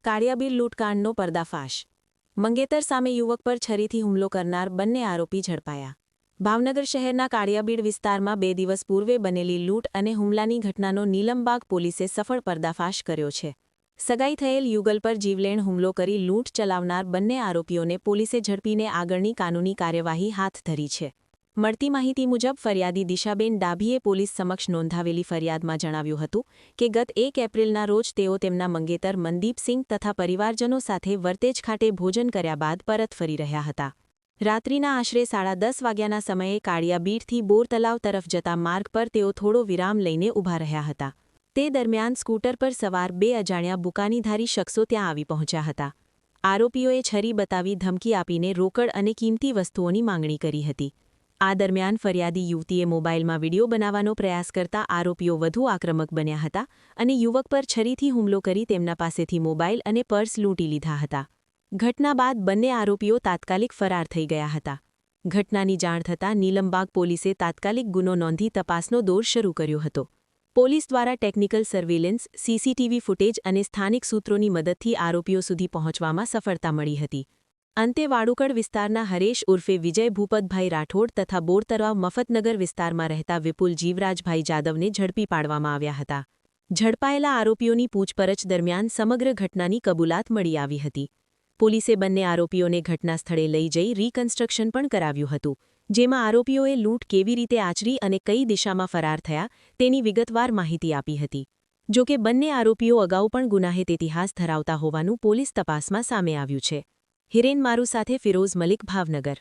કાળિયાબીડ લૂંટકાંડનો પર્દાફાશ. મંગેતર સામે યુવક પર છરીથી હુમલો કરનાર બંને આરોપી ઝડપાયા. ભાવનગર શહેરના કાળિયાબીડ વિસ્તારમાં 2 દિવસ પૂર્વે બનેલી લૂંટ અને હુમલાની ઘટનાનો નીલમબાગ પોલીસે સફળ પર્દાફાશ કર્યો છે. સગાઈ થયેલ યુગલ પર જીવલેણ હુમલો કરી લૂંટ ચલાવનાર બંને આરોપીઓને પોલીસે ઝડપીને આગળની કાનૂની કાર્યવાહી હાથ ધરી છે. મળતી માહિતી મુજબ ફરિયાદી દિશાબેન ડાભીએ પોલીસ સમક્ષ નોંધાવેલી ફરિયાદમાં જણાવ્યું હતું કે ગત 1 એપ્રિલના રોજ તેઓ તેમના મંગેતર મનદીપસિંહ તથા પરિવારજનો સાથે વર્તેજ ખાતે ભોજન કર્યા બાદ પરત ફરી રહ્યા હતા. રાત્રિના આશરે 10:30 વાગ્યાના સમયે કાળિયાબીડથી બોર તલાવ તરફ જતા માર્ગ પર તેઓ થોડો વિરામ લઈને ઊભા રહ્યા હતા. તે દરમિયાન સ્કૂટર પર સવાર 2 અજાણ્યા બુકાનીધારી શખ્સો ત્યાં આવી પહોંચ્યા હતા. આરોપીઓએ છરી બતાવી ધમકી આપીને રોકડ અને કિંમતી વસ્તુઓની માંગણી કરી હતી. આ દરમિયાન ફરિયાદી યુવતીએ મોબાઈલમાં વિડીયો બનાવવાનો પ્રયાસ કરતા આરોપીઓ વધુ આક્રમક બન્યા હતા અને યુવક પર છરીથી હુમલો કરી તેમના પાસેથી મોબાઈલ અને પર્સ લૂંટી લીધા હતા. ઘટના બાદ બંને આરોપીઓ તાત્કાલિક ફરાર થઈ ગયા હતા. ઘટનાની જાણ થતાં નીલમબાગ પોલીસે તાત્કાલિક ગુનો નોંધી તપાસનો દોર શરૂ કર્યો હતો. પોલીસ દ્વારા ટેકનિકલ સર્વેલન્સ, સીસીટીવી ફૂટેજ અને સ્થાનિક સૂત્રોની મદદથી આરોપીઓ સુધી પહોંચવામાં સફળતા મળી હતી. અંતે વાડુકડ વિસ્તારના હરેશ ઉર્ફે વિજય ભૂપતભાઈ રાઠોડ તથા બોરતળાવ મફતનગર વિસ્તારમાં રહેતા વિપુલ જીવરાજભાઈ જાદવને ઝડપી પાડવામાં આવ્યા હતા. ઝડપાયેલા આરોપીઓની પૂછપરછ દરમિયાન સમગ્ર ઘટનાની કબૂલાત મળી આવી હતી. પોલીસે બંને આરોપીઓને ઘટના સ્થળે લઈ જઈ રીકન્સ્ટ્રક્શન પણ કરાવ્યું હતું, જેમાં આરોપીઓએ લૂંટ કેવી રીતે આચરી અને કઈ દિશામાં ફરાર થયા તેની વિગતવાર માહિતી આપી હતી. જોકે બંને આરોપીઓ અગાઉ પણ ગુનાહિત ઇતિહાસ ધરાવતા હોવાનું પોલીસ તપાસમાં સામે આવ્યું છે. હિરેન મારુ સાથે ફિરોઝ મલિક, ભાવનગર.